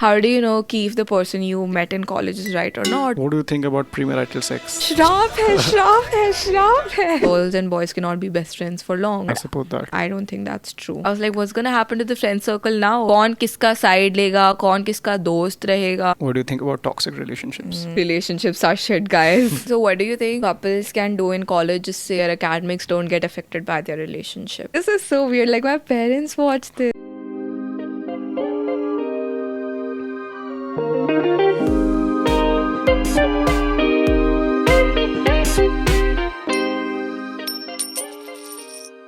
How do you know कि if the person you met in college is right or not? What do you think about premarital sex? श्राप है, श्राप है, श्राप है. Girls and boys cannot be best friends for long. I support that. I don't think that's true. I was like, what's gonna happen to the friend circle now? कौन किसका side लेगा? कौन किसका दोस्त रहेगा? What do you think about toxic relationships? Relationships are shit, guys. So what do you think couples can do in college just so their academics don't get affected by their relationship? This is so weird. Like my parents watch this.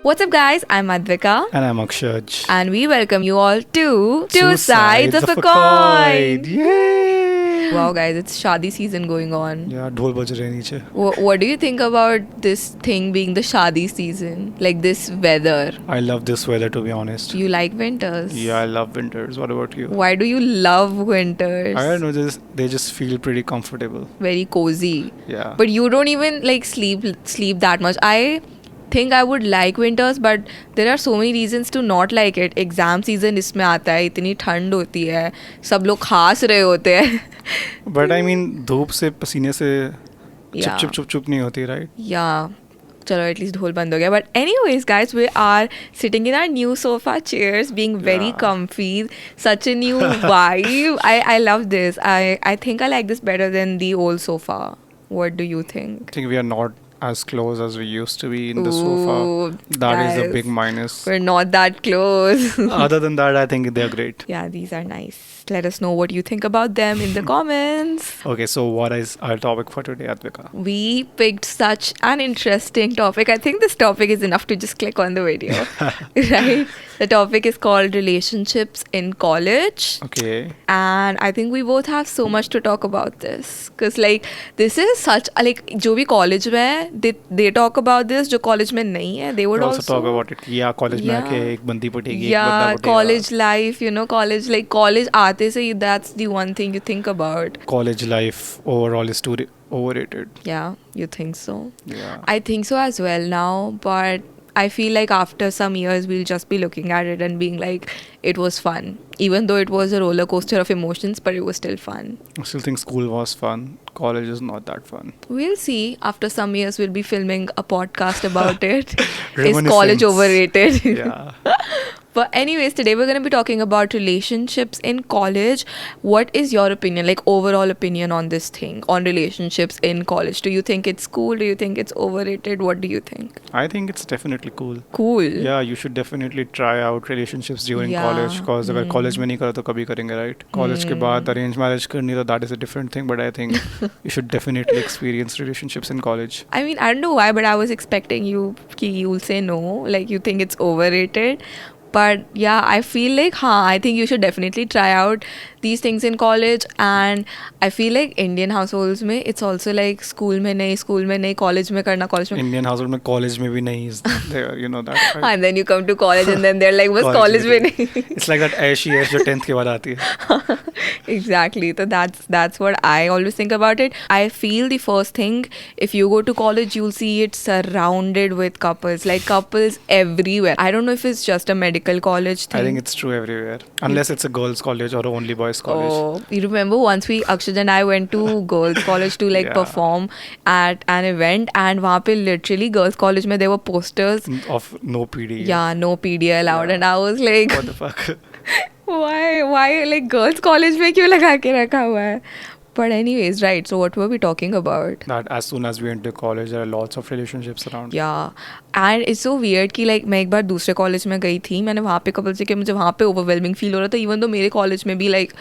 What's up, guys? I'm Advika. And I'm Akshaj. And we welcome you all to Two Sides of a Coin. Yay! Wow, guys, it's Shadi season going on. Yeah, ढोल बज रहे हैं नीचे. What do you think about this thing being the Shadi season? Like this weather? I love this weather, to be honest. You like winters? Yeah, I love winters. What about you? Why do you love winters? I don't know, they just feel pretty comfortable. Very cozy. Yeah. But you don't even like sleep that much. I think I would like winters, but there are so many reasons to not like it. Exam season इसमें आता है, इतनी ठंड होती है, सब लोग खास रहे होते हैं. But I mean, धूप से पसीने से Yeah. चुप नहीं होती, right? Yeah. चलो at least ढोल बंद हो गया. But anyways, guys, we are sitting in our new sofa chairs, being very Yeah. comfy. Such a new vibe. I love this. I think I like this better than the old sofa. What do you think? I think we are not as close as we used to be in the Ooh, sofa. That is guys. a big minus. We're not that close. Other than that, I think they're great. Yeah, these are nice. Let us know what you think about them in the comments. Okay, so what is our topic for today, Advika? We picked such an interesting topic. I think this topic is enough to just click on the video. Right? The topic is called relationships in college. Okay. And I think we both have so much to talk about this. Because like, this is such, like, जो भी college में है, they talk about this, जो college में नहीं है, they would We'll also talk also about it. Yeah, college में आके एक बंदी पटेगी, एक yeah, बंदा पटेगा. college life, you know, college आते से ही that's the one thing you think about. College life overall is too overrated. Yeah, you think so? Yeah. I think so as well now, but I feel like after some years we'll just be looking at it and being like, it was fun. Even though it was a roller coaster of emotions, but it was still fun. I still think school was fun. College is not that fun. We'll see. After some years we'll be filming a podcast about it. Is Reminiscence. college overrated? Yeah. But anyways, today we're going to be talking about relationships in college. What is your opinion, like overall opinion on this thing, on relationships in college? Do you think it's cool? Do you think it's overrated? What do you think? I think it's definitely cool. Cool. Yeah, you should definitely try out relationships during Yeah. college. Because अगर college में नहीं करा तो कभी करेंगे, right? College के बाद arrange marriage करनी तो that is a different thing. But I think you should definitely experience relationships in college. I mean, I don't know why, but I was expecting you'll say no, like you think it's overrated. But yeah, I feel like, I think you should definitely try out these things in college. And I feel like Indian households में, it's also like school में नहीं, college में करना, college में. Indian household में college में भी नहीं is there, you know that, right? And then you come to college and then they're like, बस college में नहीं. It's like that ऐशी ऐश जो 10th के बाद आती है. Exactly. So that's what I always think about it. I feel the first thing, if you go to college, you'll see it surrounded with couples, like couples everywhere. I don't know if it's just a medical college thing. I think it's true everywhere. Unless it's a girls' college or only boys' college. Oh, you remember once Akshad and I went to girls' college to like Yeah. perform at an event, and वहाँ पे literally girls' college में there were posters. Of no PD. Yeah, no PD allowed, Yeah. and I was like, What the fuck? why like girls' college में क्यों लगा के रखा हुआ है? But anyways, right. So what were we talking about? That as soon as we enter college, there are lots of relationships around. Yeah, and it's so weird कि like मैं एक बार दूसरे कॉलेज में गई थी, मैंने वहाँ पे कपल से कि मुझे वहाँ पे overwhelming feel हो रहा था, even though मेरे कॉलेज में भी like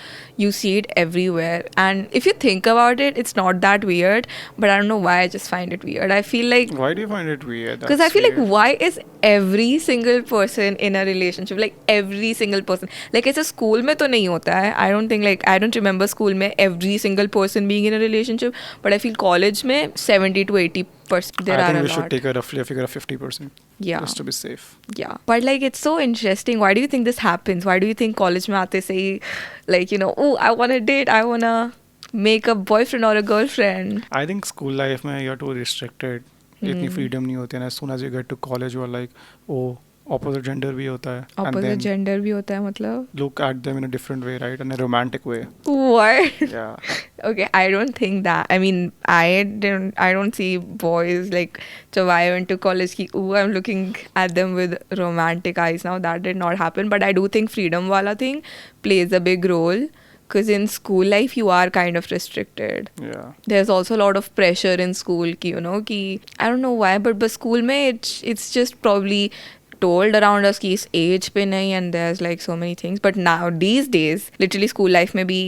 you see it everywhere. And if you think about it, it's not that weird, but I don't know why I just find it weird. I feel like Why do you find it weird? because I feel like why is every single person in a relationship, like every single person, like ऐसे school में तो नहीं होता है. I don't think like I don't remember school में every single person being in a relationship, but I feel college में 70 to 80% there I are think a we lot. should take a roughly a figure of 50%. Yeah. Just to be safe. Yeah, but like it's so interesting. Why do you think this happens? Why do you think college में आते से ही like, you know, oh, I want to date, I want to make a boyfriend or a girlfriend? I think school life में you're too restricted. इतनी freedom नहीं होती है. And as soon as you get to college, you're like, oh, opposite gender भी होता है, and Opposite then gender भी होता है मतलब? look at them in a different way, right? In a romantic way. What? Yeah. Okay, I don't think that. I mean, I don't see boys like, so I went to college ki, ooh, I'm looking at them with romantic eyes now. That did not happen. But I do think freedom wala thing plays a big role. Because in school life, you are kind of restricted. Yeah. There's also a lot of pressure in school ki, ki I don't know why, but school mein it's just probably told around us ki is age pe nahi, and there's like so many things. But now these days, literally school life mein bhi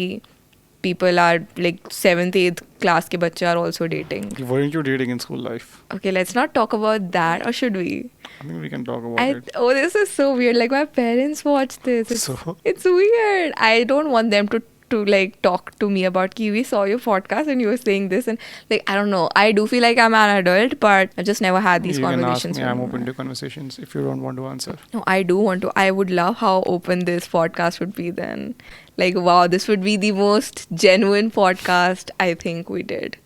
people are like 7th 8th class ke bacche are also dating. Weren't you dating in school life? Okay, let's not talk about that, or should we? I mean, we can talk about it. Oh, this is so weird. Like my parents watch this. So? It's weird. I don't want them to like talk to me about ki we saw your podcast and you were saying this, and like I don't know. I do feel like I'm an adult, but I've just never had these You can ask conversations. me. with I'm my- open to conversations if you don't want to answer. No, I do want to. I would love how open this podcast would be then. Like, wow, this would be the most genuine podcast I think we did.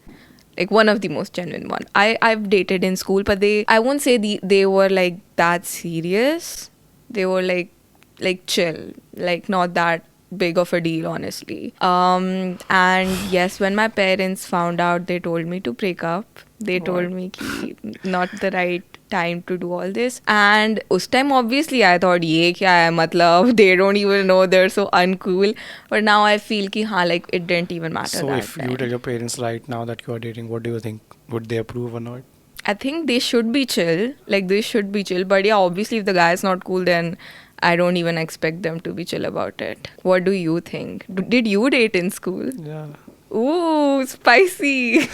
Like one of the most genuine one. I've dated in school, but I won't say they were like that serious. They were like chill, like not that big of a deal, honestly. And yes, when my parents found out, they told me to break up. They told me ki not the right time to do all this. And us time obviously I thought ye kya hai matlab, they don't even know, they're so uncool. But now I feel ki haan, like it didn't even matter. So that if time. you tell your parents right now that you are dating, what do you think? Would they approve or not? I think they should be chill. Like they should be chill. But yeah, obviously if the guy is not cool, then I don't even expect them to be chill about it. What do you think? Did you date in school? Yeah. Ooh, spicy.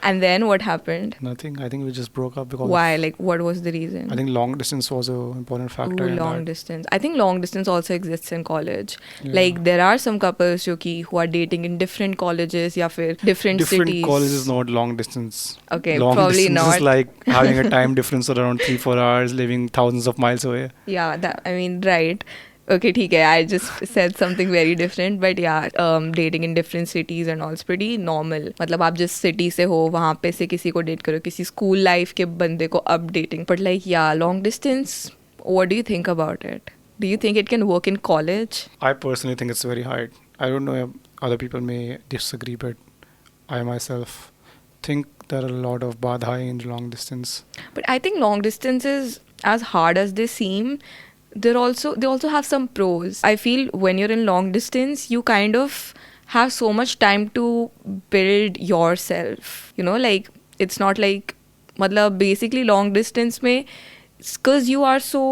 And then what happened? Nothing. I think we just broke up because Why? Like what was the reason? I think long distance was an important factor. Ooh, in long that. distance. I think long distance also exists in college. Yeah. Like there are some couples who are dating in different colleges ya fir different cities. College is not long distance. Okay, long probably distance not. is like having a time difference of around 3-4 hours, living thousands of miles away. Yeah, that I mean, right. Okay, ठीक है. I just said something very different, but yeah, dating in different cities and all is pretty normal. मतलब आप जिस city से हो वहाँ पे से किसी को date करो, किसी school life के बंदे को अब dating. But like yeah, long distance. What do you think about it? Do you think it can work in college? I personally think it's very hard. I don't know if other people may disagree, but I myself think there are a lot of badha in long distance. But I think long distance is as hard as they seem. They also have some pros. I feel when you're in long distance, you kind of have so much time to build yourself. You know, like it's not like, मतलब basically long distance में, because you are so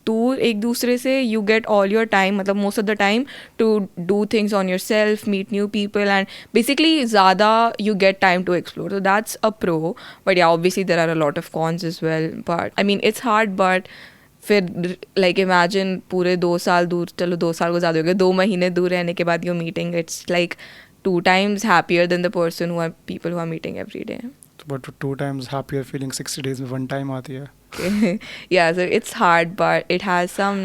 दूर एक दूसरे से, you get all your time, मतलब most of the time to do things on yourself, meet new people, and basically ज़्यादा you get time to explore. So that's a pro. But yeah, obviously there are a lot of cons as well. But I mean, it's hard, but फिर like imagine पूरे 2 साल दूर, चलो 2 साल को ज़्यादा हो गया, 2 महीने दूर रहने के बाद you're meeting, it's like 2 times happier than the people who are meeting every day. But 2 times happier feeling 60 days में 1 time आती है. Yeah, so it's hard, but it has some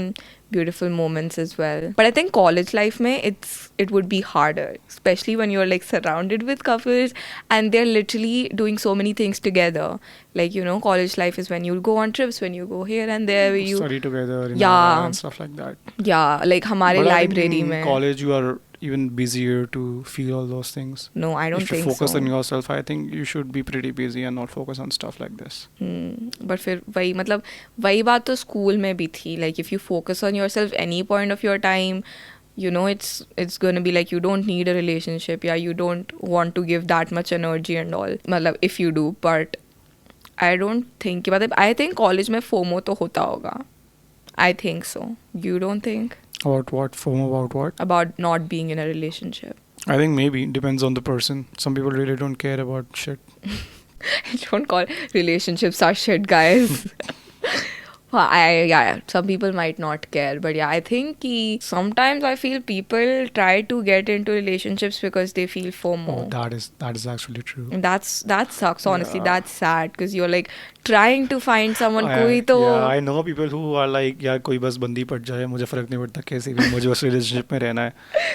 beautiful moments as well. But I think college life mein it would be harder, especially when you're like surrounded with couples and they're literally doing so many things together. Like, you know, college life is when you go on trips, when you go here and there, where you Study together in Yeah. and stuff like that. yeah, like हमारे But I think library in mein. college you are even busier to feel all those things. No, I don't If you think focus so. on yourself, I think you should be pretty busy and not focus on stuff like this. But फिर वही मतलब वही बात तो school में भी थी. Like if you focus on yourself any point of your time, you know, it's gonna be like you don't need a relationship. Yeah, you don't want to give that much energy and all. मतलब if you do, but I don't think मतलब I think college में FOMO तो होता होगा. I think so. You don't think? About what? FOMO about what? About not being in a relationship. I think maybe depends on the person. Some people really don't care about shit. Don't call relationships are shit, guys. Well, yeah, some people might not care, but yeah, I think sometimes I feel people try to get into relationships because they feel FOMO. Oh, that is actually true. And that sucks, honestly. Yeah. That's sad because you're like trying to find someone. कोई तो Yeah, I know people who are like, यार कोई बस बंदी पड़ जाए, मुझे फर्क नहीं पड़ता कैसे भी, मुझे बस रिलेशनशिप में रहना है,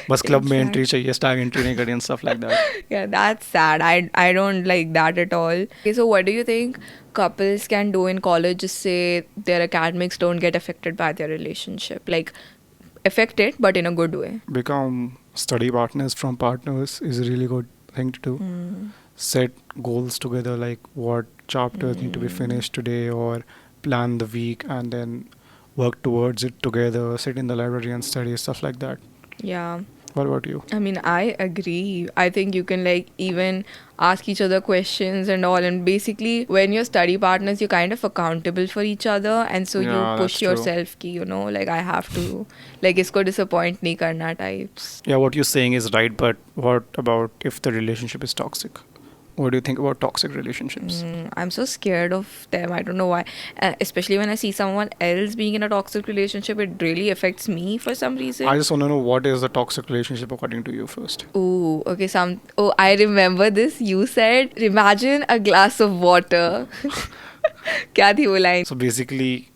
बस क्लब में एंट्री चाहिए, स्टार एंट्री नहीं करनी and stuff like that. yeah, that's sad. I don't like that at all. Okay, so what do you think couples can do in college is say their academics don't get affected by their relationship, like affected but in a good way. Become study partners from partners is a really good thing to do. Set goals together, like what chapters need to be finished today, or plan the week and then work towards it together, sit in the library and study, stuff like that. Yeah. What about you? I mean, I agree. I think you can like even ask each other questions and all. And basically, when you're study partners, you're kind of accountable for each other. And so Yeah, you push that's true. yourself ki, you know, like I have to, like isko disappoint nahi karna types. Yeah, what you're saying is right, but what about if the relationship is toxic? What do you think about toxic relationships? I'm so scared of them. I don't know why. Especially when I see someone else being in a toxic relationship, it really affects me for some reason. I just want to know, what is a toxic relationship according to you first? Ooh, okay. I remember this. You said, imagine a glass of water. क्या थी वो line? So basically,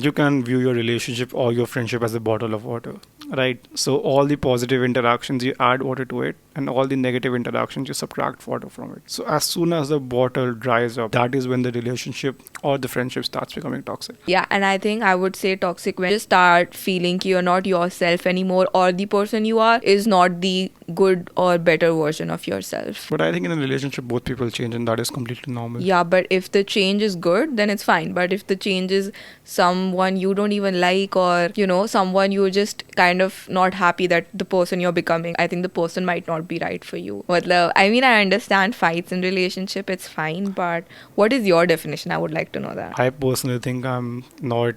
you can view your relationship or your friendship as a bottle of water, right? So all the positive interactions, you add water to it, and all the negative interactions, you subtract water from it. So as soon as the bottle dries up, that is when the relationship or the friendship starts becoming toxic. Yeah, and I think I would say toxic when you start feeling you're not yourself anymore, or the person you are is not the good or better version of yourself. But I think in a relationship, both people change, and that is completely normal. Yeah, but if the change is good, then it's fine. But if the change is someone you don't even like, or you know, someone you're just kind of not happy that the person you're becoming, I think the person might not be right for you. Matlab, I mean, I understand fights in relationship, it's fine, but what is your definition? I would like to know that. I personally think I'm not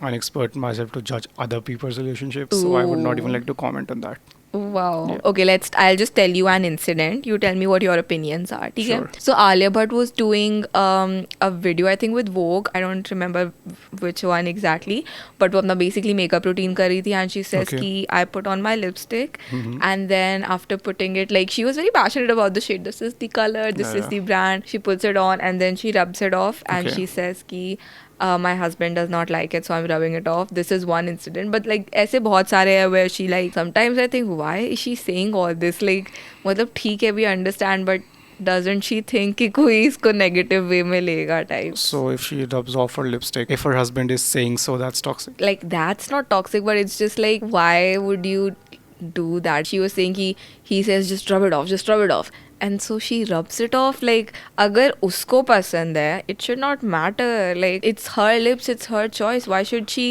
an expert myself to judge other people's relationships, so I would not even Ooh. like to comment on that. Wow. Yeah. Okay, I'll just tell you an incident. You tell me what your opinions are. ठीक है? Sure. So Alia Bhatt was doing a video, I think with Vogue. I don't remember which one exactly. But वो अपना basically makeup routine कर रही थी, and she says Okay. कि I put on my lipstick, Mhm. and then after putting it, like she was very passionate about the shade. This is the color, this is Yeah. the brand. She puts it on and then she rubs it off, and Okay. she says कि my husband does not like it, so I'm rubbing it off. This is one incident, but like ऐसे बहुत सारे हैं where she like sometimes I think why is she saying all this, like मतलब ठीक है, we understand, but doesn't she think कि कोई इसको negative way में लेगा type. So if she rubs off her lipstick, if her husband is saying so, that's toxic. Like that's not toxic, but it's just like why would you do that? She was saying he says just rub it off, and so she rubs it off. Like अगर उसको पसंद है, it should not matter. Like it's her lips, it's her choice. Why should she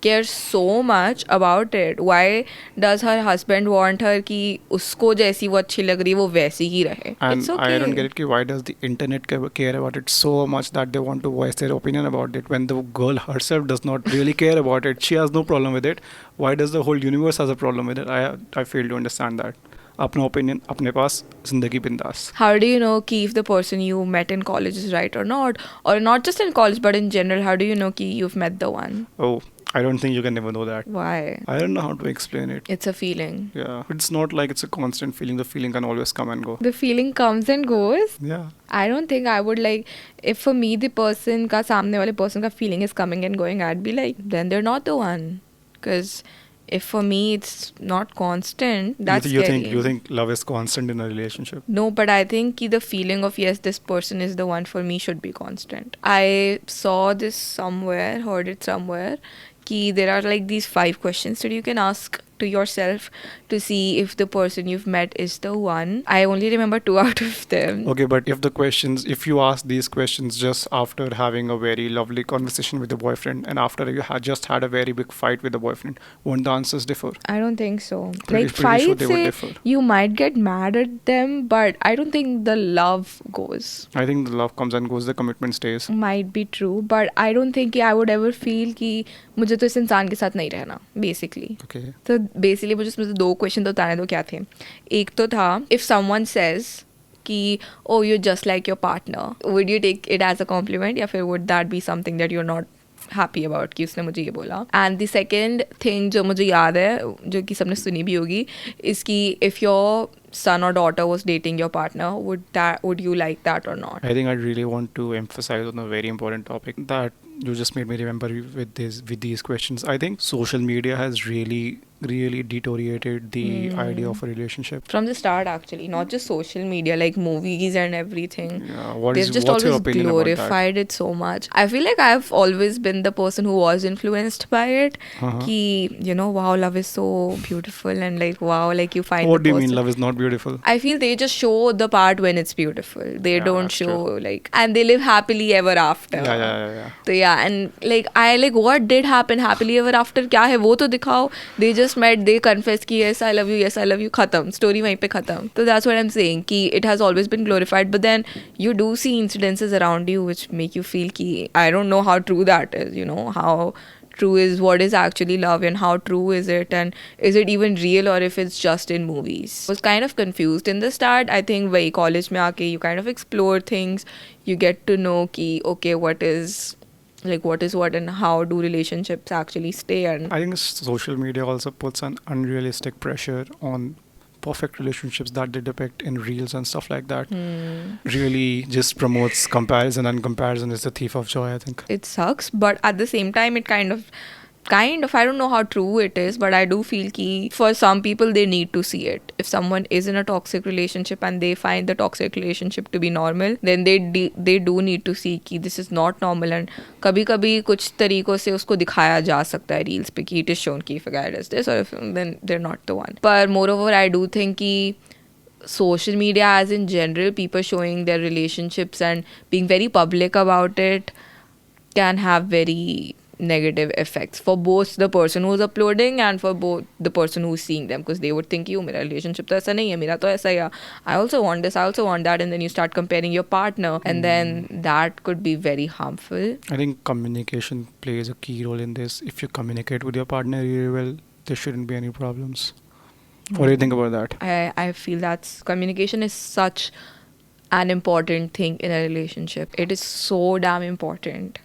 care so much about it? Why does her husband want her कि उसको जैसी वो अच्छी लग रही है वो वैसी ही रहे? And It's okay. I don't get it. Why does the internet care about it so much that they want to voice their opinion about it when the girl herself does not really care about it? She has no problem with it. Why does the whole universe has a problem with it? I fail to understand that. अपना opinion अपने पास, जिंदगी बिंदास. How do you know कि if the person you met in college is right or not? Or not just in college, but in general, how do you know कि you've met the one? Oh, I don't think you can never know that. Why? I don't know how to explain it. It's a feeling. Yeah, it's not like it's a constant feeling. The feeling can always come and go. The feeling comes and goes. Yeah. I don't think I would like, if for me the person का सामने वाले person का feeling is coming and going, I'd be like, then they're not the one. Because if for me it's not constant, that's you scary. think love is constant in a relationship? No, but I think ki the feeling of yes, this person is the one for me should be constant. I saw this somewhere, heard it somewhere, ki there are like these 5 questions that you can ask to yourself to see if the person you've met is the one. I only remember 2 out of them. Okay, but if you ask these questions just after having a very lovely conversation with the boyfriend and after you just had a very big fight with the boyfriend, won't the answers differ? I don't think so. Pretty Like sure fights, they would say differ. you might get mad at them, but I don't think the love goes. I think the love comes and goes, the commitment stays. Might be true, but I don't think I would ever feel कि मुझे तो इस इंसान के साथ नहीं रहना, basically. Okay. तो basically मुझे इसमें से 2 क्वेश्चन तो बताने दो क्या थे. एक तो था, if someone says कि oh you're just like your partner, would you take it as a compliment या फिर would that be something that you're not happy about कि उसने मुझे ये बोला. And the second thing जो मुझे याद है, जो कि सबने सुनी भी होगी, is कि if your son or daughter was dating your partner, would you like that or not? I think I really want to emphasize on a very important topic that you just made me remember with these questions. I think social media has really really deteriorated the idea of a relationship. From the start, actually, not just social media, like movies and everything. Yeah, They've just what's your always opinion about that? glorified it so much. I feel like I've always been the person who was influenced by it. Uh-huh. Ki, you know, wow, love is so beautiful, and like, wow, like you find What the do you mean person. love is not beautiful? I feel they just show the part when it's beautiful. They Yeah, don't that's show true. like, and they live happily ever after. Yeah. So yeah, and like I like what did happen happily ever after क्या है वो तो दिखाओ. They just met, they confess कि yes I love you खत्म, story वहीं पे खत्म. So that's what I'm saying कि it has always been glorified, but then you do see incidences around you which make you feel कि I don't know how true that is, you know, how true is what is actually love and how true is it, and is it even real or if it's just in movies. I was kind of confused in the start. I think वही college में आके you kind of explore things, you get to know कि okay what is what and how do relationships actually stay. And I think social media also puts an unrealistic pressure on perfect relationships that they depict in reels and stuff like that. Really just promotes comparison, and comparison is the thief of joy, I think. it sucks, but at the same time it kind of I don't know how true it is, but I do feel ki for some people they need to see it. If someone is in a toxic relationship and they find the toxic relationship to be normal, then they do need to see कि this is not normal, and कभी कभी कुछ तरीकों से उसको दिखाया जा सकता है reels पे कि it is shown कि if a guy does this or if then they're not the one. But moreover I do think कि social media as in general, people showing their relationships and being very public about it can have very negative effects for both the person who's uploading and for both the person who's seeing them, because they would think you मेरा relationship तो ऐसा नहीं है, मेरा तो ऐसा ही है, I also want this, I also want that, and then you start comparing your partner, and then that could be very harmful. I think communication plays a key role in this. If you communicate with your partner really well, there shouldn't be any problems. What do you think about that? I feel that's communication is such an important thing in a relationship. It is so damn important.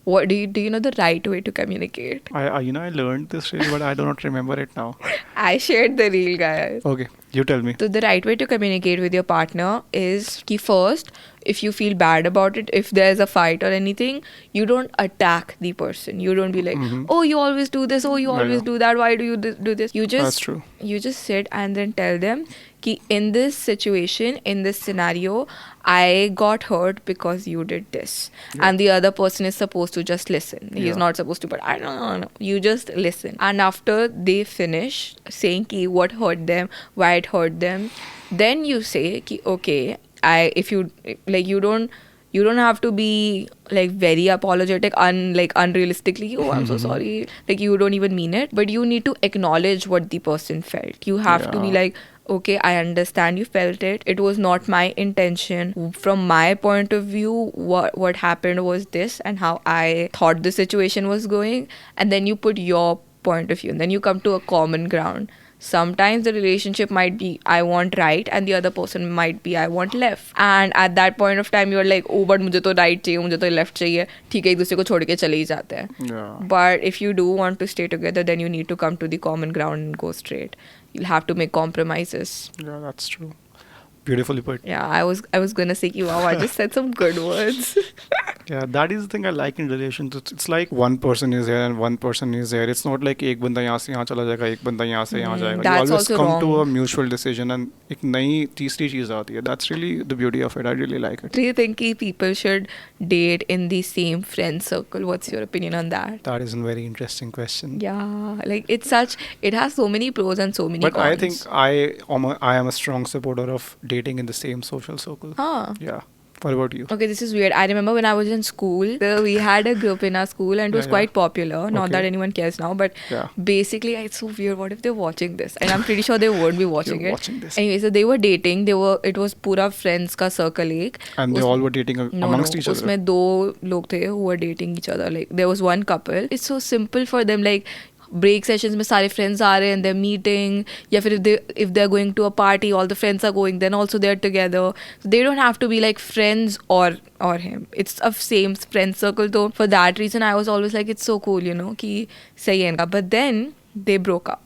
What do you know the right way to communicate? I learned this really, but I do not remember it now. I shared the reel, guys. Okay, you tell me. So the right way to communicate with your partner is कि first, if you feel bad about it, if there's a fight or anything, you don't attack the person. You don't be like, oh, you always do this, oh, you Yeah, always yeah. do that, why do you do this? You just That's true. You just sit and then tell them कि in this situation, in this scenario, I got hurt because you did this. Yeah. And the other person is supposed to just listen. He's Yeah. not supposed to, but I don't know. You just listen. And after they finish saying ki what hurt them, why it hurt them, then you say ki okay, you don't have to be like very apologetic, unrealistically, oh I'm so sorry, like you don't even mean it, but you need to acknowledge what the person felt. You have to be Yeah. like, okay, I understand you felt it. It was not my intention. From my point of view, what happened was this, and how I thought the situation was going. And then you put your point of view, and then you come to a common ground. Sometimes the relationship might be I want right, and the other person might be I want left. And at that point of time, you're like, oh, but मुझे तो right चाहिए, मुझे तो left चाहिए. ठीक है, एक दूसरे को छोड़ के चले ही जाते हैं. Yeah. But if you do want to stay together, then you need to come to the common ground and go straight. You'll have to make compromises. Yeah, that's true. Beautifully put. Yeah, I was gonna say, ki, wow, I just said some good words. Yeah, that is the thing I like in relationships. It's like one person is here and one person is here. It's not like एक बंदा यहाँ से यहाँ चला जाएगा, एक बंदा यहाँ से यहाँ जाएगा. That's You always also come to a wrong. mutual decision and एक नई तीसरी चीज़ आती है. That's really the beauty of it. I really like it. Do you think ki people should date in the same friend circle? What's your opinion on that? That is a very interesting question. Yeah, like it has so many pros and so many But cons. I think I am a strong supporter of dating in the same social circle. Huh. Yeah. What about you? Okay, this is weird. I remember when I was in school, we had a group in our school, and it was Yeah, quite yeah. popular. Not Okay. that anyone cares now, but Yeah. basically, it's so weird. What if they're watching this? And I'm pretty sure they won't be watching You're it. watching this. Anyway, so they were dating. It was pura friends ka circle एक. And they उस- all were dating amongst each other. उसमें दो लोग थे who were dating each other. Like there was one couple. It's so simple for them. Like break sessions में सारे friends आ रहे हैं and they're meeting. या फिर if they're going to a party, all the friends are going. Then also they're together. So they don't have to be like friends or him. It's a same friend circle. So for that reason, I was always like, it's so cool, you know, कि सही है इनका. But then they broke up.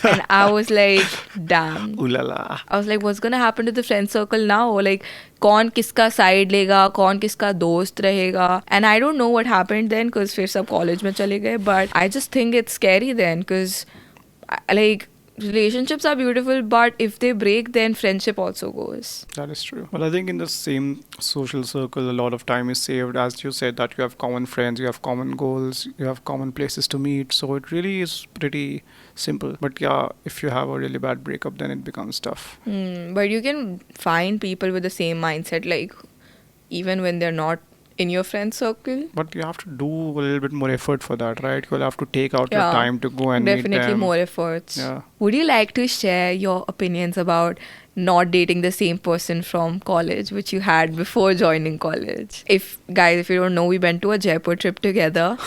And I was like, damn. Ooh la la. I was like, what's gonna happen to the friend circle now? Like, कौन किसका side लेगा, कौन किसका दोस्त रहेगा? And I don't know what happened then, because फिर सब college में चले गए. But I just think it's scary then, because Like, relationships are beautiful, but if they break, then friendship also goes. That is true. Well, I think in the same social circle, a lot of time is saved. As you said, that you have common friends, you have common goals, you have common places to meet. So it really is pretty simple. But yeah, if you have a really bad breakup, then it becomes tough. But you can find people with the same mindset, like, even when they're not in your friend circle. But you have to do a little bit more effort for that, right? You'll have to take out your Yeah, time to go and meet definitely them. more efforts. Yeah. Would you like to share your opinions about not dating the same person from college, which you had before joining college? If guys, if you don't know, we went to a Jaipur trip together,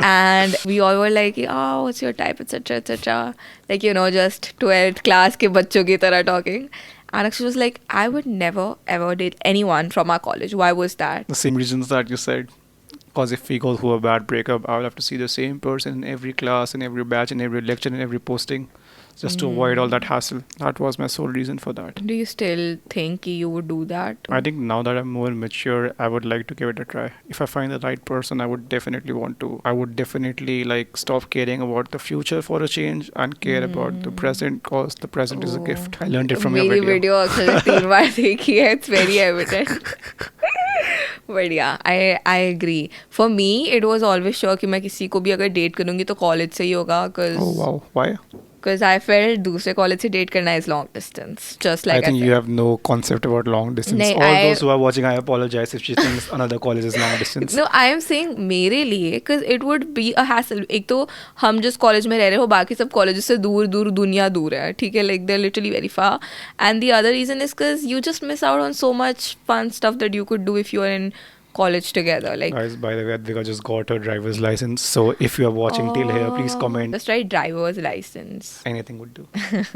and we all were like, "Oh, what's your type?" etc. etc. Like, just 12th class ke bachcho ki tarah talking. And Akshay was like, "I would never ever date anyone from our college." Why was that? The same reasons that you said. Because if we go through a bad breakup, I will have to see the same person in every class, in every batch, in every lecture, in every posting, just to avoid all that hassle. That was my sole reason for that. Do you still think you would do that? I think now that I'm more mature, I would like to give it a try. If I find the right person, I would definitely want to. I would definitely like stop caring about the future for a change and care about the present, because the present is a gift. I learned it from your मेरी video. Video अक्सर 3 बार देखी है. It's very evident. But yeah, I agree. For me, it was always sure कि मैं किसी को भी अगर डेट करूँगी तो कॉलेज से ही होगा, Oh wow, why? because I felt दूसरे कॉलेज से डेट करना is long distance, just like I think I you said. have no concept about long distance. नहीं, All I- those who are watching, I apologize if she thinks another college is long distance. No, I am saying मेरे लिए, because it would be a hassle. एक तो हम जिस college में रह रहे हो, बाकी सब कॉलेज से दूर दूर दुनिया दूर है, ठीक है, like they're literally very far. And the other reason is because you just miss out on so much fun stuff that you could do if you are in college together. Like, Guys, by the way, Advika just got her driver's license. So if you are watching till here, please comment. Just write driver's license. Anything would do.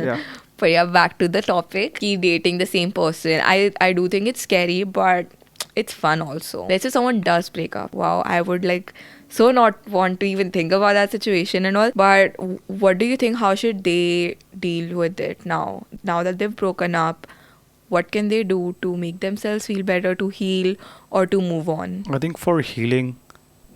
Yeah. But yeah, back to the topic. Keep dating the same person. I do think it's scary, but it's fun also. Let's say someone does break up. Wow, I would like so not want to even think about that situation and all. But what do you think? How should they deal with it now? Now that they've broken up, what can they do to make themselves feel better, to heal, or to move on? I think for healing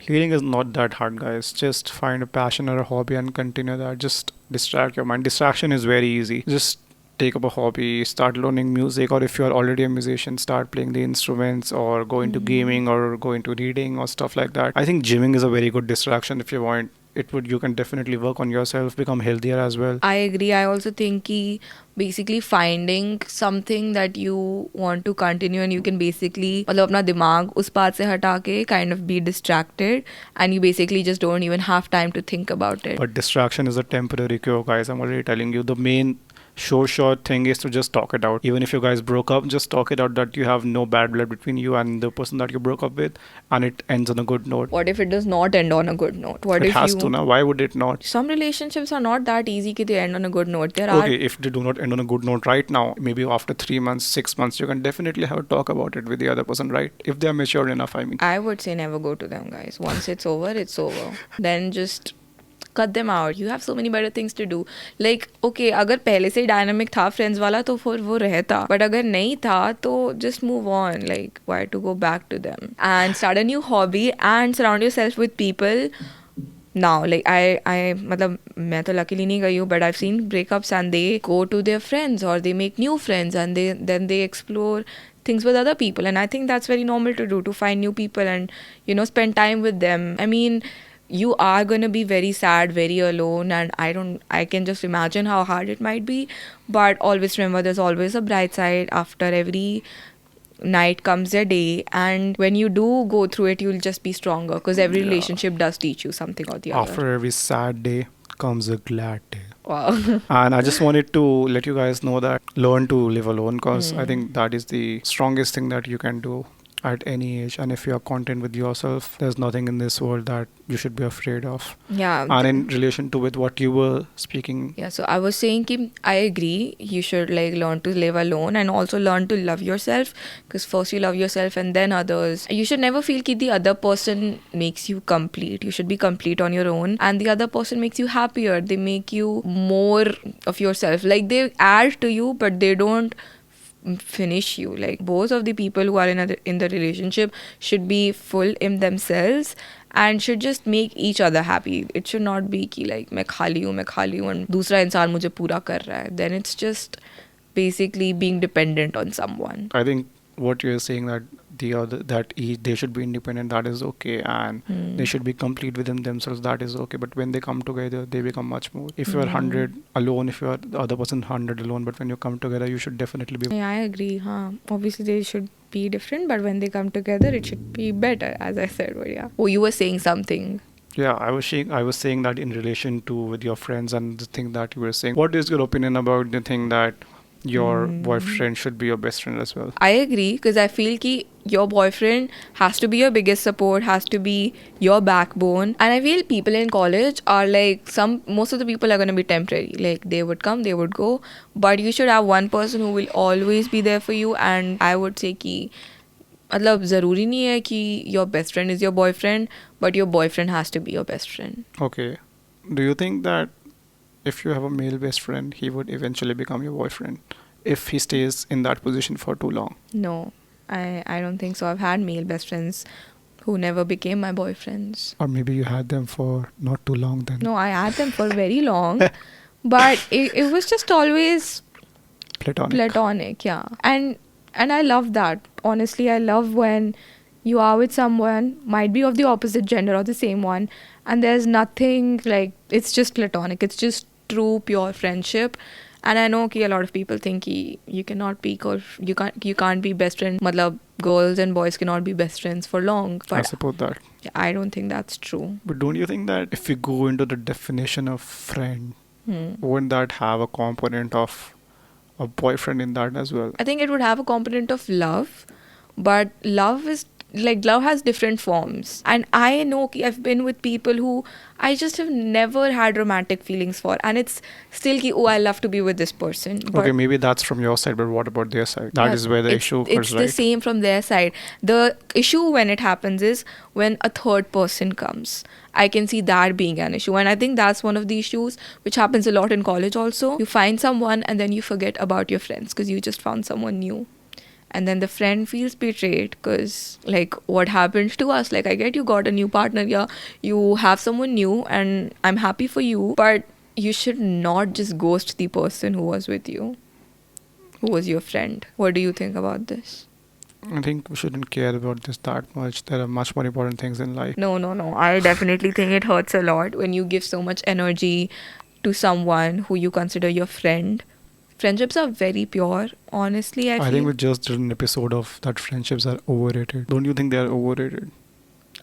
is not that hard, guys. Just find a passion or a hobby and continue that. Just distract your mind. Distraction is very easy. Just take up a hobby, start learning music, or if you are already a musician, start playing the instruments, or go into gaming, or go into reading, or stuff like that. I think gymming is a very good distraction if you want. You can definitely work on yourself, become healthier as well. I agree. I also think कि basically finding something that you want to continue and you can basically मतलब अपना दिमाग उस बात से हटा के kind of be distracted and you basically just don't even have time to think about it. But distraction is a temporary cure, guys. I'm already telling you. The main short thing is to just talk it out. Even if you guys broke up, just talk it out that you have no bad blood between you and the person that you broke up with, and it ends on a good note. What if it does not end on a good note? What It if has you... to now. Why would it not? Some relationships are not that easy कि they end on a good note. There Okay, are... if they do not end on a good note right now, maybe after 3 months, 6 months, you can definitely have a talk about it with the other person, right? If they are mature enough, I mean. I would say never go to them, guys. Once it's over, it's over. Then just cut them out. You have so many better things to do. Like, okay, अगर पहले से dynamic था friends वाला तो फिर वो रहता, but अगर नहीं था तो just move on. Like, why to go back to them? And start a new hobby and surround yourself with people. Now, like I मतलब मैं तो luckily नहीं गई हूँ, but I've seen breakups and they go to their friends or they make new friends and then they explore things with other people, and I think that's very normal to do, to find new people and spend time with them. I mean, you are going to be very sad, very alone, and I can just imagine how hard it might be, but always remember there's always a bright side. After every night comes a day, and when you do go through it, you'll just be stronger, because every Yeah. relationship does teach you something or the other. After every sad day comes a glad day. Wow. And I just wanted to let you guys know that learn to live alone, because I think that is the strongest thing that you can do at any age. And if you are content with yourself, there's nothing in this world that you should be afraid of. Yeah. And in relation to with what you were speaking, Yeah, so I was saying कि I agree, you should like learn to live alone and also learn to love yourself, because first you love yourself and then others. You should never feel कि the other person makes you complete. You should be complete on your own, and the other person makes you happier. They make you more of yourself. Like, they add to you, but they don't finish you. Like both of the people who are in the relationship should be full in themselves and should just make each other happy. It should not be कि like मैं खाली हूँ and दूसरा इंसान मुझे पूरा कर रहा है. Then it's just basically being dependent on someone. I think what you're saying that they should be independent, that is okay, and they should be complete within themselves, that is okay. But when they come together, they become much more. If you're 100 alone, if you're the other person 100 alone, but when you come together, you should definitely be. Yeah, I agree. Obviously, they should be different, but when they come together, it should be better, as I said. But yeah. Oh, you were saying something. Yeah, I was saying that in relation to with your friends and the thing that you were saying. What is your opinion about the thing that your boyfriend should be your best friend as well? I agree, because I feel ki your boyfriend has to be your biggest support, has to be your backbone. And I feel people in college are like most of the people are going to be temporary. Like they would come, they would go. But you should have one person who will always be there for you. And I would say ki मतलब ज़रूरी नहीं है कि your best friend is your boyfriend, but your boyfriend has to be your best friend. Okay. Do you think that if you have a male best friend, he would eventually become your boyfriend if he stays in that position for too long? No, I don't think so. I've had male best friends who never became my boyfriends. Or maybe you had them for not too long then. No, I had them for very long, but it was just always platonic, yeah. And I love that. Honestly, I love when you are with someone, might be of the opposite gender or the same one, and there's nothing like, it's just platonic. It's just true, pure friendship. And I know कि a lot of people think कि you cannot be you can't be best friend. मतलब girls and boys cannot be best friends for long. But I support that. I don't think that's true. But don't you think that if we go into the definition of friend, wouldn't that have a component of a boyfriend in that as well? I think it would have a component of love, but love has different forms. And I know ki I've been with people who I just have never had romantic feelings for, and it's still ki, oh, I love to be with this person. But okay, maybe that's from your side, but what about their side? That is where the issue occurs, it's right? the same from their side. The issue when it happens is when a third person comes. I can see that being an issue, and I think that's one of the issues which happens a lot in college also. You find someone and then you forget about your friends because you just found someone new. And then the friend feels betrayed because, like, what happened to us? Like, I get you got a new partner, yeah, you have someone new, and I'm happy for you. But you should not just ghost the person who was with you, who was your friend. What do you think about this? I think we shouldn't care about this that much. There are much more important things in life. No. I definitely think it hurts a lot when you give so much energy to someone who you consider your friend. Friendships are very pure, honestly. I think we just did an episode of that friendships are overrated. Don't you think they are overrated?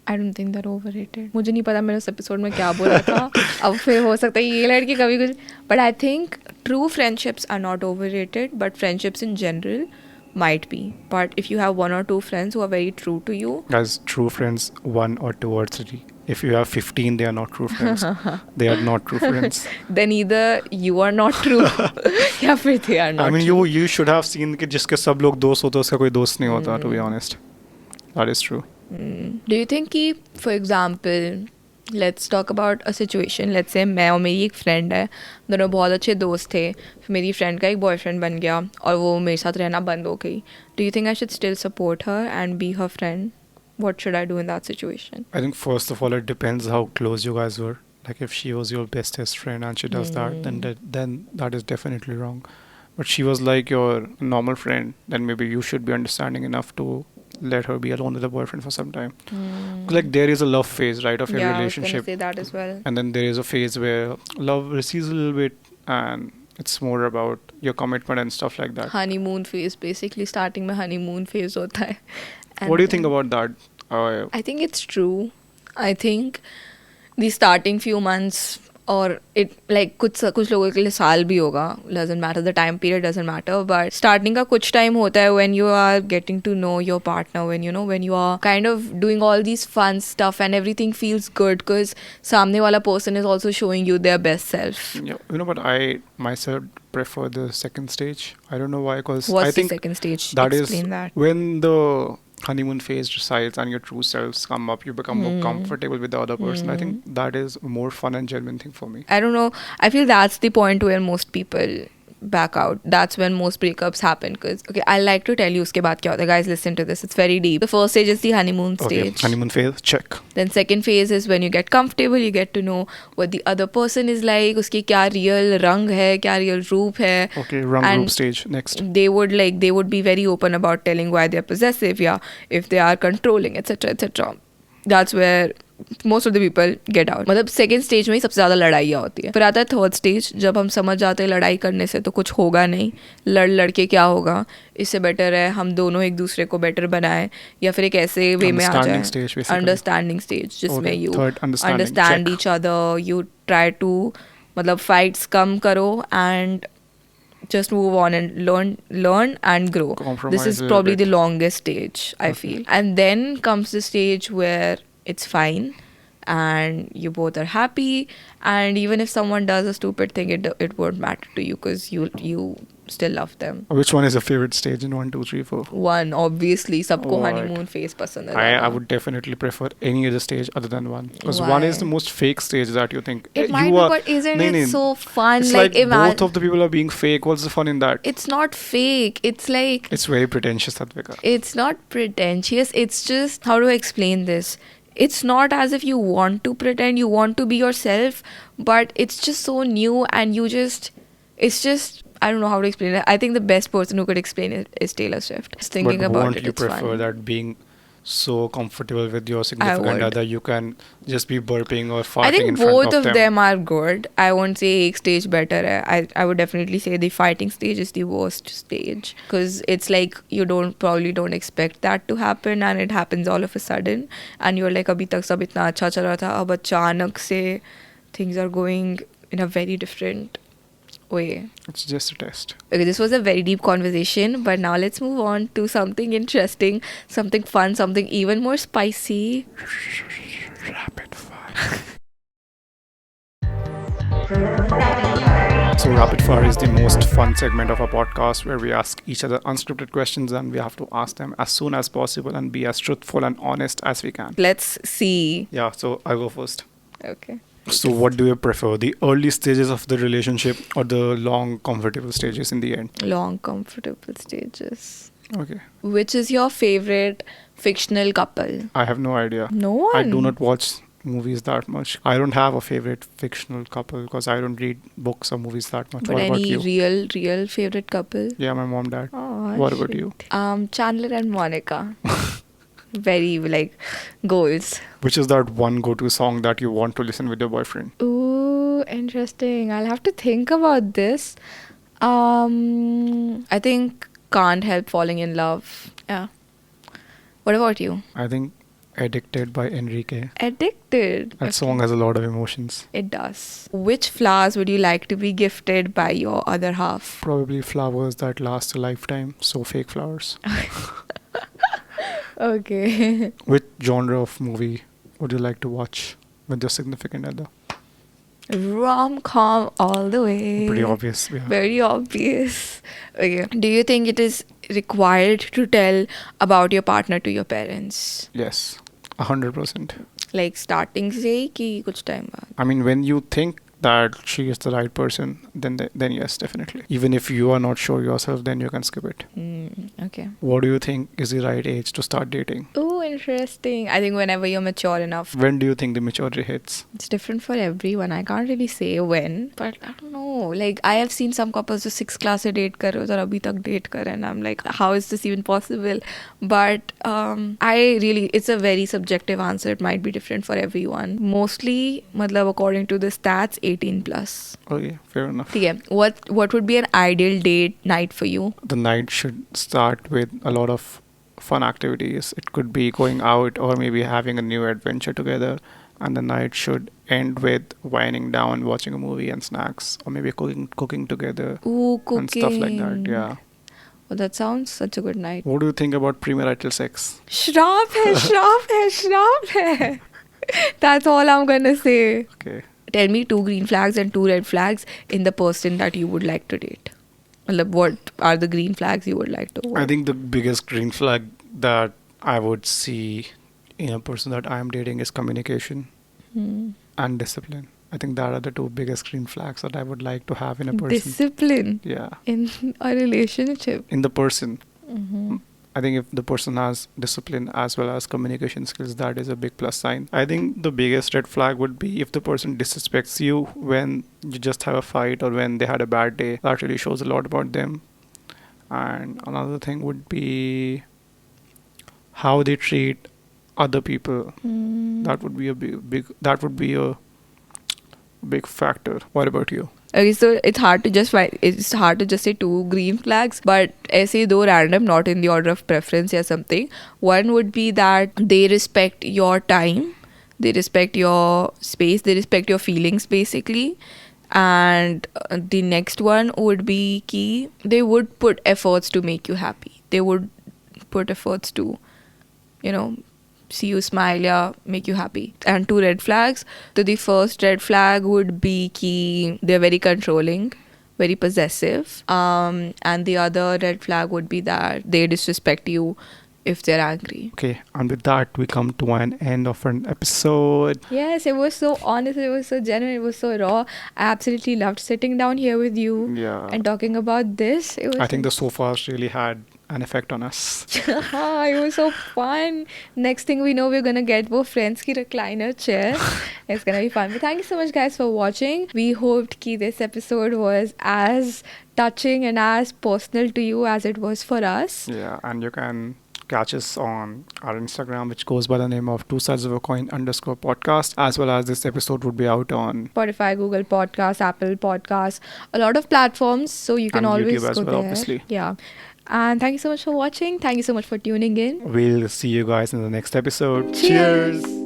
I don't think they're overrated. मुझे नहीं पता मैंने उस episode में क्या बोला था. अब फिर हो सकता है ये लड़की कभी कुछ. But I think true friendships are not overrated, but friendships in general might be. But if you have one or two friends who are very true to you, as true friends, 1 or 2 or 3. If you have 15, they are not true friends. They are not true friends. Then either you are not true या फिर they are not. I mean, you should have seen कि जिसके सब लोग दोस्त होते उसका कोई दोस्त नहीं होता. To be honest, that is true. Do you think कि, for example, let's talk about a situation. Let's say मैं और मेरी एक friend है, दोनों बहुत अच्छे दोस्त थे. फिर मेरी friend का एक boyfriend बन गया और वो मेरे साथ रहना बंद हो गई. Do you think I should still support her and be her friend? What should I do in that situation? I think first of all, it depends how close you guys were. Like if she was your bestest friend and she does that, then that is definitely wrong. But she was like your normal friend, then maybe you should be understanding enough to let her be alone with a boyfriend for some time. Like there is a love phase, right, of your relationship. Yeah, I was gonna say that as well. And then there is a phase where love recedes a little bit and it's more about your commitment and stuff like that. Honeymoon phase, basically starting में honeymoon phase होता है. What do you think about that? I think it's true. I think the starting few months or it like कुछ लोगों के लिए साल भी होगा, doesn't matter, the time period doesn't matter, but starting का कुछ time होता है when you are getting to know your partner, when you are kind of doing all these fun stuff and everything feels good because सामने वाला person is also showing you their best self. Yeah, but I myself prefer the second stage. I don't know why, because What's I think the second stage? That Explain is that. when the honeymoon phase resides and your true selves come up, you become more comfortable with the other person. I think that is a more fun and genuine thing for me. I don't know. I feel that's the point where most people back out. That's when most breakups happen. Because, okay, I like to tell you uske baad kya hota hai. Guys, listen to this. It's very deep. The first stage is the honeymoon Okay, stage. honeymoon phase, check. Then second phase is when you get comfortable, you get to know what the other person is like, uski kya real rang hai, kya real roop hai. Okay, wrong And group stage, next. they would be very open about telling why they're possessive, yeah, if they are controlling, etc, etc. That's where most of the people get out. मतलब second stage में ही सबसे ज़्यादा लड़ाइयाँ होती है. फिर आता है थर्ड स्टेज, जब हम समझ जाते हैं लड़ाई करने से तो कुछ होगा नहीं, लड़ के क्या होगा, इससे बेटर है हम दोनों एक दूसरे को बेटर बनाएं, या फिर एक ऐसे वे में आ जाए. अंडरस्टैंडिंग स्टेज जिसमें you understand each other, you try to मतलब फाइट्स कम करो and just move on and learn and grow. This is probably the longest stage, I feel. And then comes the stage where it's fine and you both are happy, and even if someone does a stupid thing, it won't matter to you because you still love them. Which one is your favorite stage in 1, 2, 3, 4? One, obviously. Sabko What? honeymoon phase pasand hai. I would definitely prefer any other stage other than one. Because Why? one is the most fake stage that you think. It might be, but isn't it so fun? It's like both of the people are being fake. What's the fun in that? It's not fake. It's like... It's very pretentious, Advika. It's not pretentious. It's just... How do I explain this? It's not as if you want to pretend, you want to be yourself, but it's just so new and you just... It's just... I don't know how to explain it. I think the best person who could explain it is Taylor Swift. Just thinking But about won't it, you it's prefer fun. that being so comfortable with your significant would. other, you can just be burping or I farting think in front both of of them are good. I won't say ek stage better hai. I would definitely say the fighting stage is the worst stage because it's like you probably don't expect that to happen and it happens all of a sudden and you're like abhi tak sab itna acha chala tha, ab achanak se things are going in a very different way. It's just a test. Okay, this was a very deep conversation, but now let's move on to something interesting, something fun, something even more spicy. Rapid fire. So rapid fire is the most fun segment of our podcast where we ask each other unscripted questions and we have to ask them as soon as possible and be as truthful and honest as we can. Let's see. Yeah, so I'll go first. Okay. So what do you prefer, the early stages of the relationship or the long comfortable stages in the end? Long, comfortable stages. Okay. Which is your favorite fictional couple? I have no idea. No one? I do not watch movies that much. I don't have a favorite fictional couple because I don't read books or movies that much. But What about any you? real favorite couple? Yeah, my mom, dad. Oh, What about you? Chandler and Monica. Very like goals. Which is that one go-to song that you want to listen with your boyfriend? Ooh, interesting. I'll have to think about this. I think Can't Help Falling in Love. Yeah. What about you? I think Addicted by Enrique. Addicted. That song has a lot of emotions. It does. Which flowers would you like to be gifted by your other half? Probably flowers that last a lifetime. So fake flowers. Okay. Which genre of movie would you like to watch with your significant other? Rom-com all the way. Pretty obvious. Yeah. Very obvious. Okay. Do you think it is required to tell about your partner to your parents? Yes, 100%. Like starting से ही कि कुछ time बाद? I mean, when you think that she is the right person, then yes, definitely. Even if you are not sure yourself, then you can skip it. Okay. What do you think is the right age to start dating? Oh, interesting. I think whenever you're mature enough. When do you think the maturity hits? It's different for everyone. I can't really say when, but I don't know. Like I have seen some couples जो 6th class से date कर रहे हो और अभी तक date कर रहे हैं, and I'm like, how is this even possible? But it's a very subjective answer. It might be different for everyone. Mostly, मतलब according to the stats, 18 plus. Okay, fair enough. ठीक है. What would be an ideal date night for you? The night should start with a lot of fun activities. It could be going out or maybe having a new adventure together. And the night should end with winding down, watching a movie and snacks, or maybe cooking together. Ooh, cooking. And stuff like that. Yeah. Oh, that sounds such a good night. What do you think about premarital sex? श्राप है, श्राप है, श्राप है. That's all I'm gonna say. Okay. Tell me 2 green flags and 2 red flags in the person that you would like to date. Like, what are the green flags you would like to avoid? I think the biggest green flag that I would see in a person that I am dating is communication and discipline. I think that are the two biggest green flags that I would like to have in a person. Discipline Yeah, in a relationship. in the person. Mm-hmm. I think if the person has discipline as well as communication skills, that is a big plus sign. I think the biggest red flag would be if the person disrespects you when you just have a fight or when they had a bad day. That really shows a lot about them. And another thing would be how they treat other people. Mm. That would be a big factor. What about you? Okay, so it's hard to just say two green flags, but ऐसे दो random, not in the order of preference or something. One would be that they respect your time, they respect your space, they respect your feelings basically. And the next one would be कि they would put efforts to make you happy. They would put efforts to, you know, see you smile, yeah, make you happy. And two red flags. So the first red flag would be कि they're very controlling, very possessive. And the other red flag would be that they disrespect you if they're angry. Okay, and with that, we come to an end of an episode. Yes, it was so honest, it was so genuine, it was so raw. I absolutely loved sitting down here with you Yeah. and talking about this. It was I think the sofas really had an effect on us. it was so fun. Next thing we know, we're gonna get more friends ki recliner chair. It's gonna be fun. But thank you so much, guys, for watching. We hoped ki this episode was as touching and as personal to you as it was for us. Yeah, and you can catch us on our Instagram, which goes by the name of Two Sides of a Coin _podcast, as well as this episode would be out on Spotify, Google Podcasts, Apple Podcasts, a lot of platforms. So you can And always YouTube as go well, there. obviously. Yeah. And thank you so much for watching. Thank you so much for tuning in. We'll see you guys in the next episode. Cheers. Cheers.